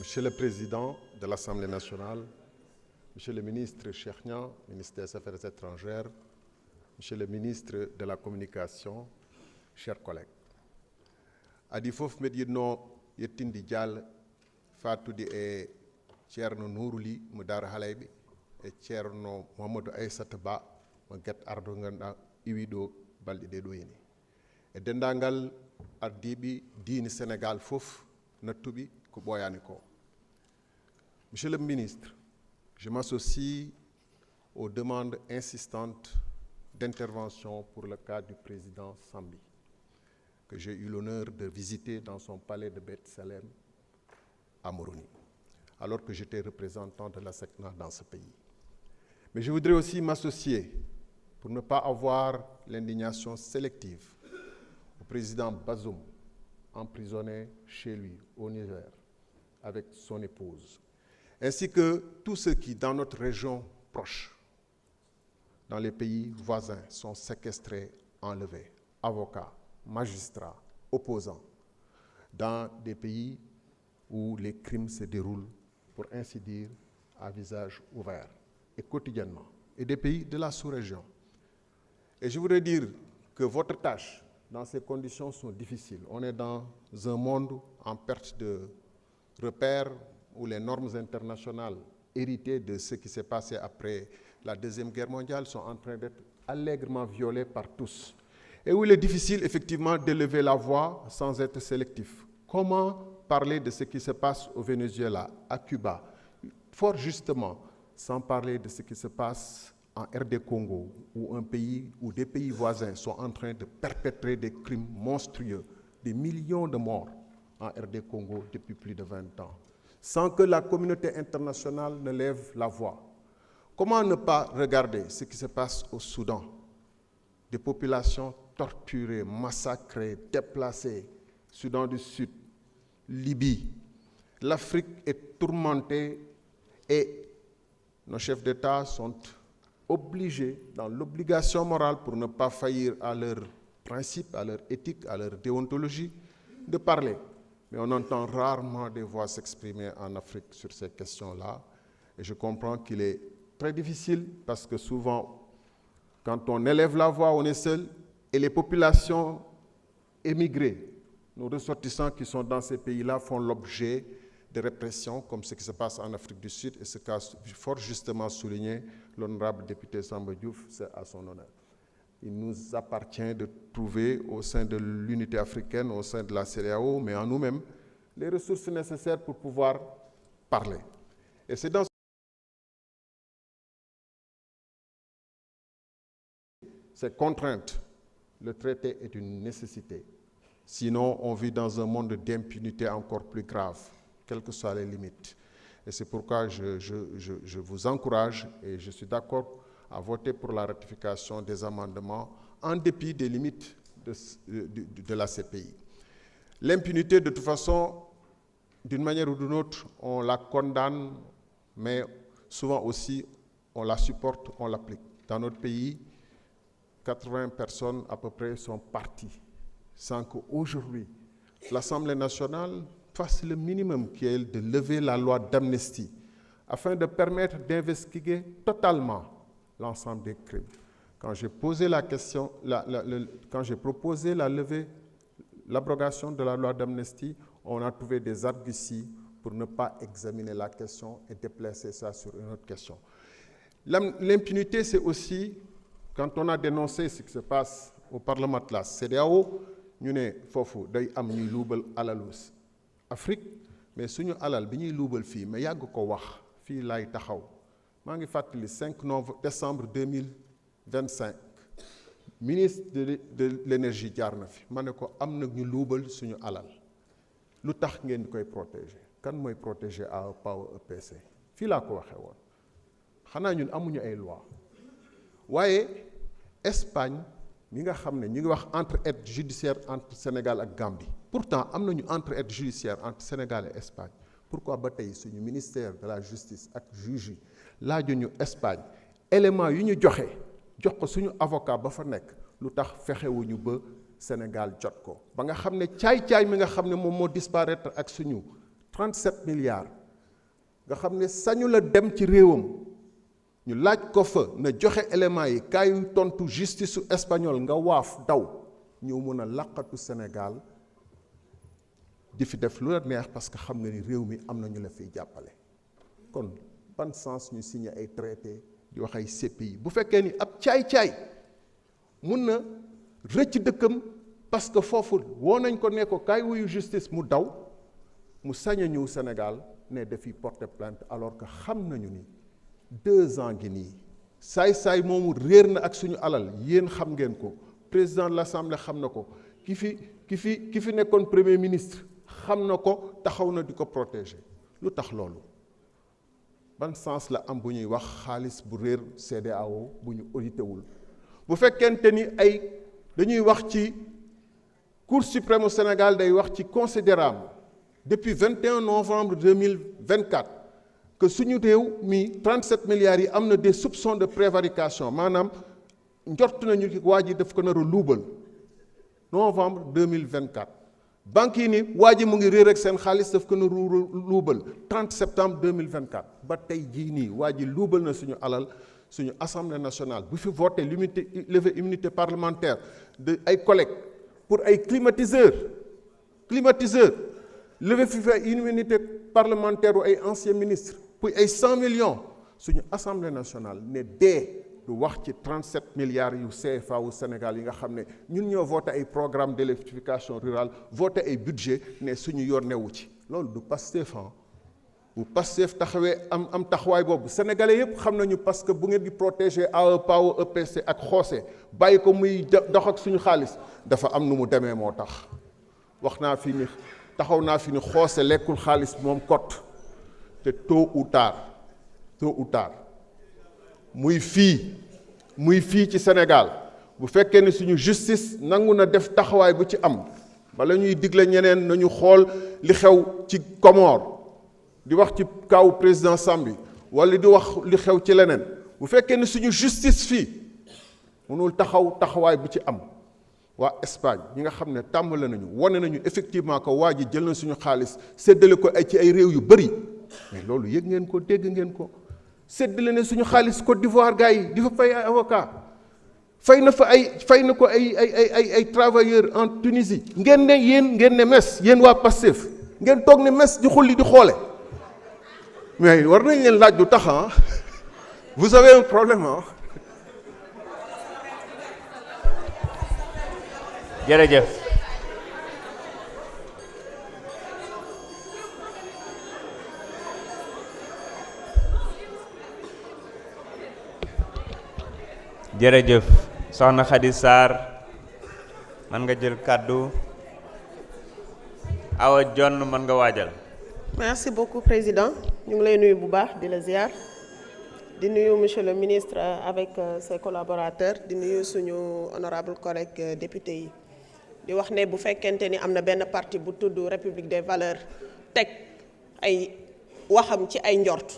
Monsieur le Président de l'Assemblée nationale, Monsieur le ministre Cheikh Niang, ministre des Affaires étrangères, Monsieur le ministre de la Communication, chers collègues. Adi fof medino yettindi dial fatude e Ceerno Nourouli mo Daara Halayɓe e Ceerno Mouhamadou Aissata Ba mo Guet Ardo ganduɗa iwi ɗo balɗe ɗe ɗo heni e dendagal ardiɓe diine Sénégal fof nattuɓe ko ɓoyani ko. Monsieur le ministre, je m'associe aux demandes insistantes d'intervention pour le cas du président Sambi, que j'ai eu l'honneur de visiter dans son palais de Beth Salem à Moroni, alors que j'étais représentant de la SECNA dans ce pays. Mais je voudrais aussi m'associer, pour ne pas avoir l'indignation sélective, au président Bazoum, emprisonné chez lui, au Niger, avec son épouse, ainsi que tous ceux qui, dans notre région proche, dans les pays voisins, sont séquestrés, enlevés, avocats, magistrats, opposants, dans des pays où les crimes se déroulent, pour ainsi dire, à visage ouvert, et quotidiennement, et des pays de la sous-région. Et je voudrais dire que votre tâche, dans ces conditions, sont difficiles. On est dans un monde en perte de repères, où les normes internationales héritées de ce qui s'est passé après la Deuxième Guerre mondiale sont en train d'être allègrement violées par tous. Et où il est difficile, effectivement, d'élever la voix sans être sélectif. Comment parler de ce qui se passe au Venezuela, à Cuba, fort justement, sans parler de ce qui se passe en RD Congo, où un pays, où des pays voisins sont en train de perpétrer des crimes monstrueux, des millions de morts en RD Congo depuis plus de 20 ans, sans que la communauté internationale ne lève la voix. Comment ne pas regarder ce qui se passe au Soudan? Des populations torturées, massacrées, déplacées, Soudan du Sud, Libye. L'Afrique est tourmentée et nos chefs d'État sont obligés, dans l'obligation morale pour ne pas faillir à leurs principes, à leur éthique, à leur déontologie, de parler. Mais on entend rarement des voix s'exprimer en Afrique sur ces questions-là. Et je comprends qu'il est très difficile parce que souvent, quand on élève la voix, on est seul. Et les populations émigrées, nos ressortissants qui sont dans ces pays-là, font l'objet de répression, comme ce qui se passe en Afrique du Sud. Et ce qu'a fort justement souligné l'honorable député Samba Diouf, c'est à son honneur. Il nous appartient de trouver au sein de l'unité africaine, au sein de la CEDEAO, mais en nous-mêmes, les ressources nécessaires pour pouvoir parler. Et c'est dans ces contraintes, le traité est une nécessité. Sinon, on vit dans un monde d'impunité encore plus grave, quelles que soient les limites. Et c'est pourquoi je vous encourage, et je suis d'accord à voter pour la ratification des amendements en dépit des limites de la CPI. L'impunité, de toute façon, d'une manière ou d'une autre, on la condamne, mais souvent aussi, on la supporte, on l'applique. Dans notre pays, 80 personnes à peu près sont parties, sans qu'aujourd'hui, l'Assemblée nationale fasse le minimum qui est de lever la loi d'amnistie, afin de permettre d'investiguer totalement l'ensemble des crimes. Quand j'ai posé la question, quand j'ai proposé l'abrogation de la loi d'amnistie, on a trouvé des arguties pour ne pas examiner la question et déplacer ça sur une autre question. L'impunité, c'est aussi, quand on a dénoncé ce qui se passe au Parlement de la CEDEAO, ñu ne foofu day am ñuy luubal alalu Afrique, mais suñu alal bi ñuy luubal fii mais yàgg ko wax fii laay taxaw. maa ngi fàttali 5 décembre 2025 ministre de l'énergie jaar na fi ma ne ko am na ñu luubal suñu alal lu tax ngeen koy protéger kan mooy protéger à Power EPC fii laa ko waxee woon xanaa ñun amuñu ay loi waaye Espagne mi nga xam ne ñu ngi wax entre-aide judiciaire entre Sénégal ak Gambie pourtant am nañu entre-aide judiciaire entre Sénégal et Espagne pourquoi ba tey suñu ministère de la justice ak juge yi laajuñu Espagne élément yu ñu jox ko suñu avocat ba fa nekk lu tax fexewuñu ba Sénégal jot ko ba nga xam ne caay-caay mi nga xam ne moom moo disparaître ak suñu 37 milliards nga xam ne sañu la dem ci réewam ñu laaj ko fa na joxe éléments yi kaayu tontu justice su espagnol nga waaf daw ñëw mën a laqatu Sénégal di fi def lu la neex parce que xam nga ni réew mi am na ñu la fiy jàppale. kon ban sens ñu signé ay traité di wax ay CPI bu fekkee ni ab caay-caay mun na rëcc dëkkam parce que foofu woo nañ ko ne ko kaay wuyu justice mu daw mu sañ a ñëw Sénégal ne dafiy porter plainte alors que xam nañu ni 2 ans ngi nii saay-saay moomu réer na ak suñu alal yéen xam ngeen ko président de l'Assemblée xam na ko ki fi nekkoon premier ministre xam na ko taxaw na di ko protéger lu tax loolu ban sens la am bu ñuy wax xaalis bu réer CEDEAO bu ñu audité wul bu fekkente ni dañuy wax ci Cour suprême au Sénégal day wax ci considérable depuis 21 novembre 2024 que suñu réew mi 37 milliards yi am na des soupçons de prévarication maanaam njort nañu ki waa ji daf ko nar a luubal novembre 2024 banque yi ni waa ji mu ngi réer ak seen xaalis daf ko nar a luubal 30 septembre 2024 ba tey jii nii waa ji luubal na suñu alal suñu assemblée nationale bu fi voté lever immunité parlementaire de ay collègues pour ay climatiseurs lever fi ay immunité parlementaire ou ay anciens ministres pour ay 100 millions suñu assemblée nationale ne dee du wax ci 37 milliards yu CFA wu Sénégal yi nga xam ne ñun ñoo voté ay programme d'électrification rurale voté ay budget ne suñu yoon newu ci loolu du Pastef bu Pastef taxawee am taxawaay boobu sénégalais yépp xam nañu parce que bu ngeen di protéger AEPAO EPC ak xoose bàyyi ko muy dox ak suñu xaalis dafa am nu mu demee moo tax wax naa fi ni taxaw naa fi ni xoose lekkul xaalis moom kot te tôt ou tard muy fii ci Sénégal bu fekkee ne suñu justice nangu na def taxawaay bu ci am bala ñuy digle ñeneen nañu xool li xew ci Comores di wax ci kaw président Sambi wala di wax li xew ci leneen bu fekkee ne suñu justice fii mënul taxawaay bu ci am waa Espagne ñi nga xam ne tàmbale nañu wane nañu effectivement que waa ji jël na suñu xaalis séddale ko ci ay réew yu bëri mais loolu yëg ngeen ko dégg ngeen ko séddale ne suñu xaalis Côte d'Ivoire gars yi di fa fay ay avocat fay na ko ay travailleurs en Tunisie ngeen ne mes yéen waa Pastef ngeen toog ne mes di xulli di xoole mais war nañ leen laaj lu tax vous avez un problème jërëjëf soxna Khady Sarr man nga jël kàddu Awa Dione man nga waajal. Merci beaucoup président ñu ngi lay nuyu bu baax di la ziar di nuyu monsieur le ministre avec ses collaborateurs di nuyu suñu honorable collègue député yi di wax ne bu fekkente ni am na benn parti bu tudd République des valeurs teg ay waxam ci ay njort